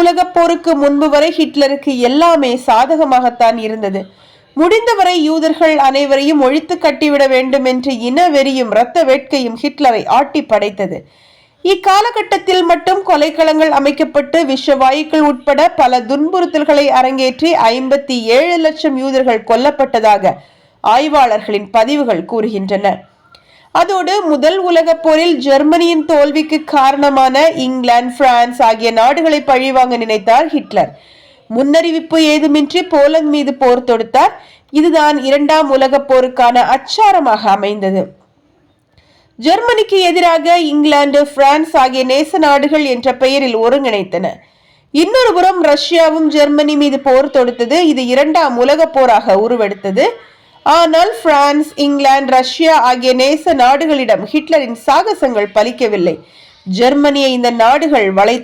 உலகப் போருக்கு முன்பு வரை ஹிட்லருக்கு எல்லாமே சாதகமாகத்தான் இருந்தது. முடிந்தவரை யூதர்கள் அனைவரையும் ஒழித்து கட்டிவிட வேண்டும் என்று இன வெறியும் இரத்த வேட்கையும் ஹிட்லரை ஆட்டி படைத்தது. இக்காலகட்டத்தில் மட்டும் கொலைக்களங்கள் அமைக்கப்பட்டு விஷவாயுக்கள் உட்பட பல துன்புறுத்தல்களை அரங்கேற்றி 57 லட்சம் யூதர்கள் கொல்லப்பட்டதாக ஆய்வாளர்களின் பதிவுகள் கூறுகின்றன. அதோடு முதல் உலகப் போரில் ஜெர்மனியின் தோல்விக்கு காரணமான இங்கிலாந்து, பிரான்ஸ் ஆகிய நாடுகளை பழிவாங்க நினைத்தார் ஹிட்லர். முன்னறிவிப்பு ஏதுமின்றி போலந்து மீது போர் தொடுத்தார். இதுதான் இரண்டாம் உலகப் போருக்கான அச்சாரமாக அமைந்தது. ஜெர்மனிக்கு எதிராக இங்கிலாந்து, பிரான்ஸ் ஆகிய நேச நாடுகள் என்ற பெயரில் ஒருங்கிணைத்தன. இன்னொரு புறம் ரஷ்யாவும் ஜெர்மனி மீது போர் தொடுத்தது. இது இரண்டாம் உலகப் போராக உருவெடுத்தது. ஆனால் பிரான்ஸ், இங்கிலாந்து, ரஷ்யா ஆகிய நேச நாடுகளிடம் ஹிட்லரின் சாகசங்கள் பலிக்கவில்லை. ஜெர்மனியை இந்த நாடுகள் வளைத்து